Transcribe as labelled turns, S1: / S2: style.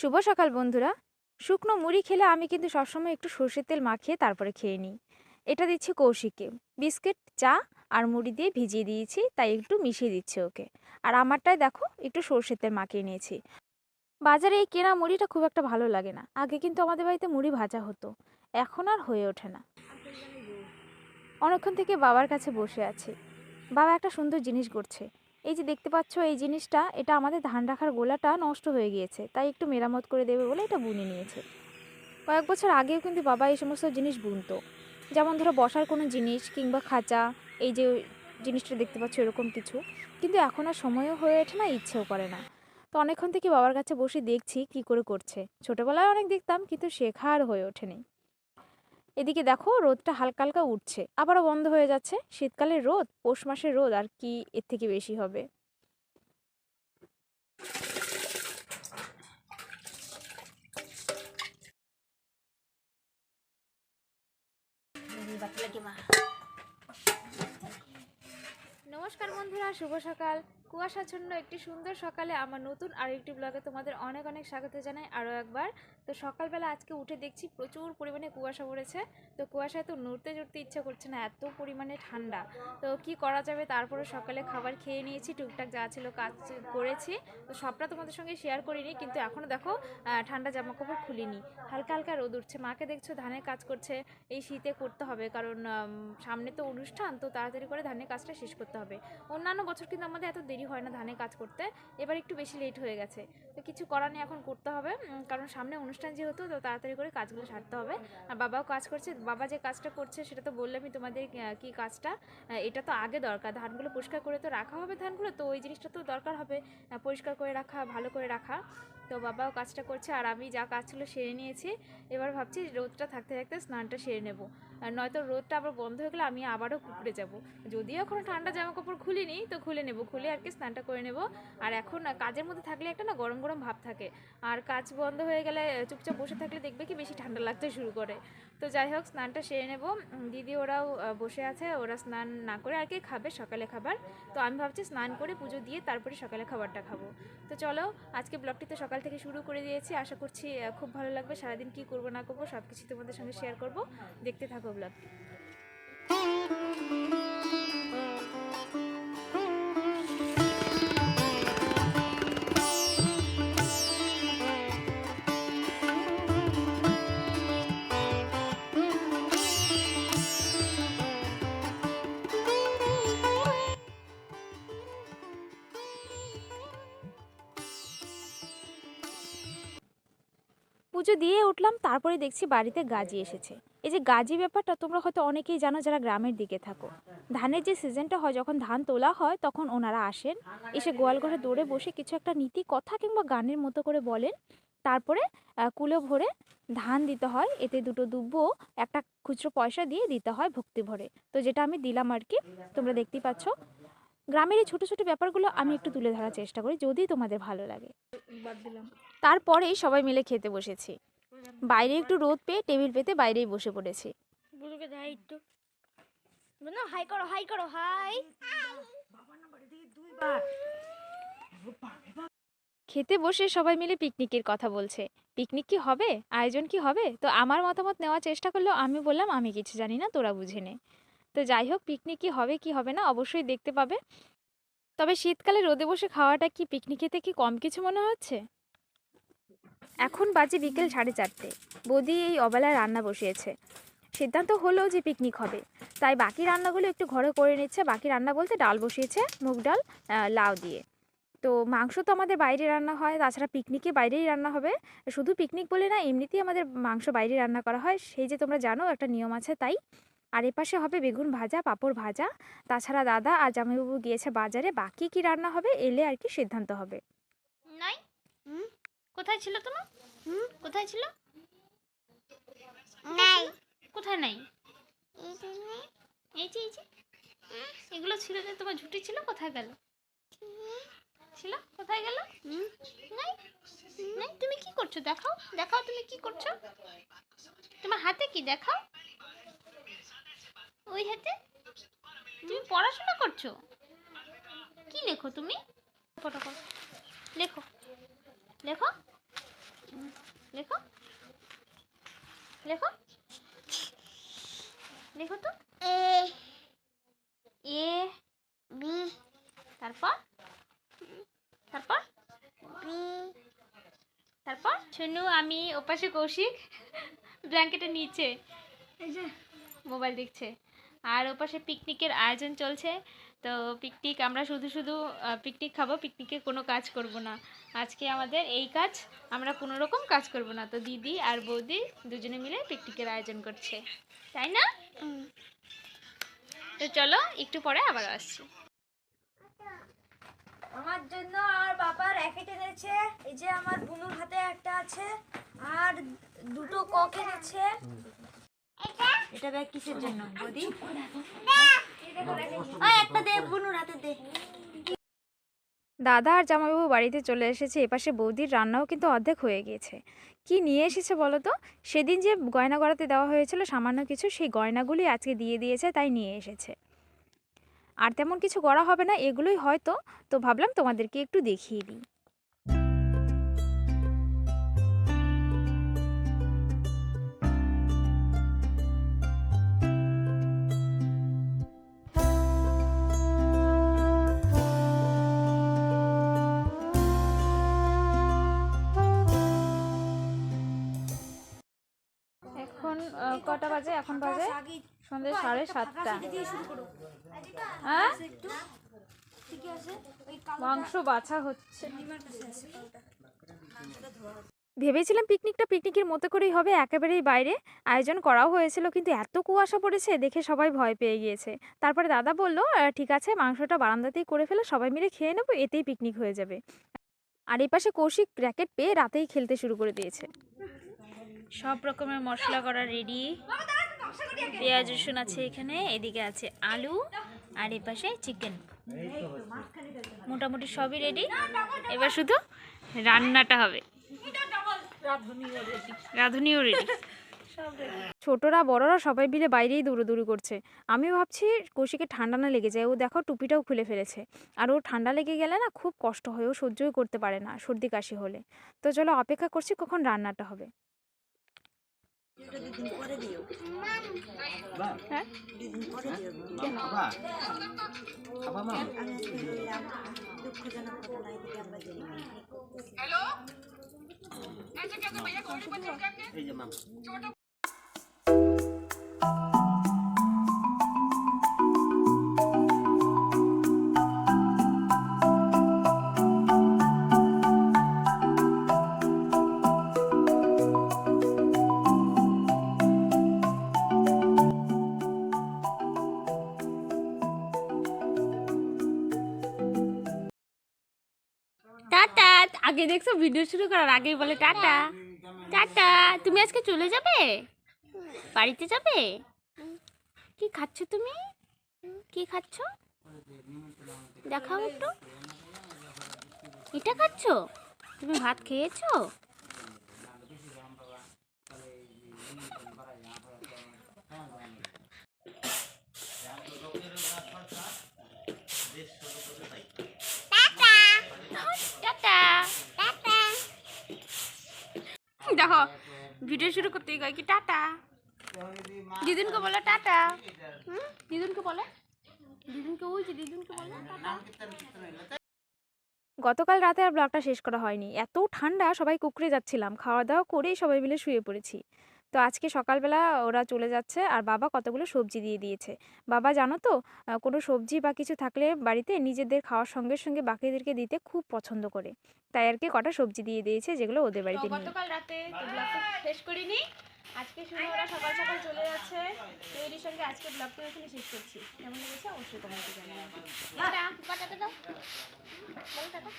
S1: শুভ সকাল বন্ধুরা। শুকনো মুড়ি খেলে আমি কিন্তু সবসময় একটু সর্ষের তেল মাখিয়ে তারপরে খেয়ে নিই। এটা দিচ্ছি কৌশিককে। বিস্কিট, চা আর মুড়ি দিয়ে ভিজিয়ে দিয়েছি, তাই একটু মিশিয়ে দিচ্ছি ওকে। আর আমারটায় দেখো একটু সর্ষের তেল মাখিয়ে নিয়েছি। বাজারে এই কেনা মুড়িটা খুব একটা ভালো লাগে না। আগে কিন্তু আমাদের বাড়িতে মুড়ি ভাজা হতো, এখন আর হয়ে ওঠে না। অনেকক্ষণ থেকে বাবার কাছে বসে আছি। বাবা একটা সুন্দর জিনিস করছে। এই যে দেখতে পাচ্ছ এই জিনিসটা, এটা আমাদের ধান রাখার গোলাটা নষ্ট হয়ে গিয়েছে, তাই একটু মেরামত করে দেবে বলে এটা বুনে নিয়েছে। কয়েক বছর আগেও কিন্তু বাবা এই সমস্ত জিনিস বুনতো। যেমন ধরো বসার কোনো জিনিস কিংবা খাঁচা, এই যে জিনিসটা দেখতে পাচ্ছ এরকম কিছু। কিন্তু এখন আর সময়ও হয়ে ওঠে না, ইচ্ছেও করে না। তো অনেকক্ষণ থেকে বাবার কাছে বসে দেখছি কি করে করছে। ছোটবেলায় অনেক দেখতাম, কিন্তু শেখা আর হয়ে ওঠেনি। এদিকে দেখো রোদটা হালকা হালকা উঠছে, আবারও বন্ধ হয়ে যাচ্ছে। শীতকালের রোদ, পৌষ মাসের রোদ, আর কি এর থেকে বেশি হবে? নমস্কার বন্ধুরা, শুভ সকাল। কুয়াশাচ্ছন্ন একটি সুন্দর সকালে আমার নতুন আর একটি ব্লগে তোমাদের অনেক অনেক স্বাগত জানাই আরও একবার। তো সকালবেলা আজকে উঠে দেখছি প্রচুর পরিমাণে কুয়াশা পড়েছে। তো কুয়াশায় তো নড়তে চড়তে ইচ্ছা করছে না, এত পরিমাণে ঠান্ডা। তো কি করা যাবে, তারপরে সকালে খাবার খেয়ে নিয়েছি, টুকটাক যা ছিল কাজ করেছি। তো সবটা তোমাদের সঙ্গে শেয়ার করিনি, কিন্তু এখনও দেখো ঠান্ডা জামা কাপড় খুলিনি। হালকা হালকা রোদ উঠছে, মাকে দেখছো ধানের কাজ করছে। এই শীতে করতে হবে, কারণ সামনে তো অনুষ্ঠান, তো তাড়াতাড়ি করে ধানের কাজটা শেষ করতে হবে। অন্যান্য বছর কিন্তু আমাদের এত দেরি হয় না ধানের কাজ করতে, এবার একটু বেশি লেট হয়ে গেছে। তো কিছু করার নেই, এখন করতে হবে, কারণ সামনে অনুষ্ঠান যেহেতু, তো তাড়াতাড়ি করে কাজগুলো সারতে হবে। আর বাবাও কাজ করছে। বাবা যে কাজটা করছে সেটা তো বললামই তোমাদের, কি কাজটা। এটা তো আগে দরকার, ধানগুলো পরিষ্কার করে তো রাখা হবে ধানগুলো, তো ওই জিনিসটা তো দরকার হবে, পরিষ্কার করে রাখা, ভালো করে রাখা। তো বাবাও কাজটা করছে, আর আমি যা কাজ ছিল সেরে নিয়েছি। এবার ভাবছি রোদটা থাকতে থাকতে স্নানটা সেরে নেব, নয়তো রোদটা আবার বন্ধ হয়ে গেলে আমি আবারও পুকুরে যাব। যদিও এখনও ঠান্ডা জামা কাপড় খুলিনি, তো খুলে নেব, খুলে আর কি স্নানটা করে নেব। আর এখন কাজের মধ্যে থাকলে একটা না গরম গরম ভাব থাকে, আর কাজ বন্ধ হয়ে গেলে চুপচাপ বসে থাকলে দেখবে কি বেশি ঠান্ডা লাগতে শুরু করে। তো যাই হোক, স্নানটা সেরে নেব। দিদি ওরাও বসে আছে, ওরা স্নান না করে আর কি খাবে সকালে খাবার। তো আমি ভাবছি স্নান করে পুজো দিয়ে তারপরে সকালে খাবারটা খাবো। তো চলো, আজকে ব্লগটি তো সকাল থেকে শুরু করে দিয়েছি, আশা করছি খুব ভালো লাগবে। সারাদিন কি করবো না করবো সব কিছু তোমাদের সঙ্গে শেয়ার করব, দেখতে থাকো ব্লগটি। পুজো দিয়ে উঠলাম, তারপরে দেখছি বাড়িতে গাজি এসেছে। এই যে গাজি ব্যাপারটা তোমরা হয়তো অনেকেই জানো যারা গ্রামের দিকে থাকো। ধানের যে সিজনটা হয়, যখন ধান তোলা হয়, তখন ওনারা আসেন, এসে গোয়াল ঘরে দৌড়ে বসে কিছু একটা নীতি কথা কিংবা গানের মতো করে বলেন। তারপরে কুলো ভরে ধান দিতে হয়, এতে দুটো দুব্বো একটা খুচরো পয়সা দিয়ে দিতে হয় ভক্তি ভরে। তো যেটা আমি দিলাম আর কি, তোমরা দেখতেই পাচ্ছ। গ্রামের এই ছোটো ছোটো ব্যাপারগুলো আমি একটু তুলে ধরার চেষ্টা করি, যদি তোমাদের ভালো লাগে। তারপরেই সবাই মিলে খেতে বসেছি। বাইরে একটু রোদ পেয়ে টেবিল পেতে বাইরেই বসে পড়েছি।
S2: বুড়োকে যাই একটু না, হাই করো হাই করো হাই।
S1: খেতে বসে সবাই মিলে পিকনিকের কথা বলছে। পিকনিক কি হবে, আয়োজন কি হবে, তো আমার মতামত নেওয়ার চেষ্টা করলেও আমি বললাম আমি কিছু জানি না, তোরা বুঝে নে। তো যাই হোক, পিকনিক কি হবে কি হবে না অবশ্যই দেখতে পাবে। তবে শীতকালে রোদে বসে খাওয়াটা কি পিকনিক খেতে কি কম কিছু মনে হচ্ছে? এখন বাজে বিকেল 4:30। বৌদি এই অবেলায় রান্না বসিয়েছে। সিদ্ধান্ত হলো যে পিকনিক হবে, তাই বাকি রান্নাগুলো একটু ঘরে করে নিচ্ছে। বাকি রান্না বলতে ডাল বসিয়েছে, মুগ ডাল, লাউ দিয়ে। তো মাংস তো আমাদের বাইরে রান্না হয়, তাছাড়া পিকনিকে বাইরেই রান্না হবে। শুধু পিকনিক বলে না, এমনিতেই আমাদের মাংস বাইরে রান্না করা হয়, সেই যে তোমরা জানো একটা নিয়ম আছে তাই। আর এপাশে হবে বেগুন ভাজা, পাঁপড় ভাজা। তাছাড়া দাদা আর জামাইবাবু গিয়েছে বাজারে, বাকি কি রান্না হবে এলে আর কি সিদ্ধান্ত হবে।
S2: নাই। কোথায় ছিল তোমার? কোথায় ছিল? নাই। কোথায় নাই? এই যে এই যে এগুলো ছিল যে তোমার ঝুটি ছিল, কোথায় গেল? ছিল কোথায় গেল? নাই। নাই, তুমি কি করছো? দেখাও দেখাও, তুমি কি করছো? তোমার হাতে কি দেখাও? ওই হাতে তুমি পড়াশোনা করছো? কি লেখো তুমি? ফটো লেখো লেখো। লেখো লেখো লেখো তো। এ বি, তারপর তারপর তারপর শুনু, আমি ওপাশে কৌশিক ব্ল্যাঙ্কেটের নিচে এই যে মোবাইল দেখছে, আর ওপাশে পিকনিকের আয়োজন চলছে। তো পিকনিক, আমরা শুধু শুধু পিকনিক খাবো, পিকনিকে কোনো কাজ করব না আজকে। আমাদের এই কাজ, আমরা কোনো রকম কাজ করব না। তো দিদি আর বৌদি দুজনে মিলে পিকনিকের আয়োজন করছে, তাই না? তো চলো একটু পরে আবার আসছি।
S1: আমার জন্য আর বাবা র্যাকেট এনেছে, এই যে আমার বুনুর হাতে একটা আছে, আর দুটো কক এনেছে। এটা ব্যাগ কিসের জন্য বৌদি? একটা দে, বুনুর হাতে দে। দাদা আর জামাইবাবু বাড়িতে চলে এসেছে। এপাশে বৌদির রান্নাও কিন্তু অর্ধেক হয়ে গিয়েছে। কি নিয়ে এসেছে বলো তো? সেদিন যে গয়না গড়াতে দেওয়া হয়েছিল সামান্য কিছু, সেই গয়নাগুলি আজকে দিয়ে দিয়েছে, তাই নিয়ে এসেছে। আর তেমন কিছু করা হবে না, এগুলোই হয়তো। তো ভাবলাম তোমাদেরকে একটু দেখিয়ে দিই। এখন কটা বাজে? এখন বাজে সন্ধ্যে 7:30। হ্যাঁ, মাংস বাছা হচ্ছে। ভেবেছিলাম পিকনিকের মতো করেই হবে, একেবারেই বাইরে আয়োজন করাও হয়েছিল, কিন্তু এত কুয়াশা পড়েছে দেখে সবাই ভয় পেয়ে গিয়েছে। তারপরে দাদা বলল, ঠিক আছে মাংসটা বারান্দাতেই করে ফেলে, সবাই মিলে খেয়ে নেবো, এতেই পিকনিক হয়ে যাবে। আর এই পাশে কৌশিক র্যাকেট পেয়ে রাতেই খেলতে শুরু করে দিয়েছে। সব রকমের মশলা করা রেডি, পেঁয়াজ রসুন আছে এখানে, এদিকে আছে আলু, আর এই পাশে চিকেন। মোটামুটি সবই রেডি, এবার শুধু রান্নাটা হবে। রাঁধুনিও রেডি। ছোটরা বড়রা সবাই মিলে বাইরেই দৌড়োদৌড়ি করছে। আমিও ভাবছি কৌশিকে ঠান্ডা না লেগে যায়। ও দেখো টুপিটাও খুলে ফেলেছে। আর ও ঠান্ডা লেগে গেলে না খুব কষ্ট হয়, ও সহ্যই করতে পারে না সর্দি কাশি হলে। তো চলো অপেক্ষা করছি কখন রান্নাটা হবে। হ্যাঁ, টাটা। আগে দেখছো ভিডিও শুরু করার আগেই বলে টাটা টাটা। তুমি আজকে চলে যাবে, বাড়িতে যাবে? কি খাচ্ছ তুমি? কি খাচ্ছ দেখাও একটু। এটা খাচ্ছ? তুমি ভাত খেয়েছো? দেখো ভিডিও শুরু করতেই কয় কি টাটা। দিদুনকে বলো টাটা। দিদুনকে বলে, দিদুনকে ওই যে দিদুনকে বলো টাটা। গতকাল রাতে আর ব্লগটা শেষ করা হয়নি, এত ঠান্ডা সবাই কুকড়ে যাচ্ছিলাম। খাওয়া দাওয়া করেই সবাই মিলে শুয়ে পড়েছি। তো আজকে সকালবেলা ওরা চলে যাচ্ছে, আর বাবা কতগুলো সবজি দিয়ে দিয়েছে। বাবা জানো তো, কোনো সবজি বা কিছু থাকলে বাড়িতে নিজেদের খাওয়ার সঙ্গে সঙ্গে বাকিদেরকে দিতে খুব পছন্দ করে, তাই আর কি কটা সবজি দিয়ে দিয়েছে যেগুলো ওদের বাড়িতে নিয়ে। গতকাল রাতে ব্লগটা শেষ করিনি, আজকে শুনে ওরা সকাল সকাল চলে যাচ্ছে। তো এর সঙ্গে আজকে ব্লগটা এখানে শেষ করছি। কেমন লেগেছে অবশ্যই কমেন্টে জানাবেন। টাটা, টাটা দাও, বলো টাটা।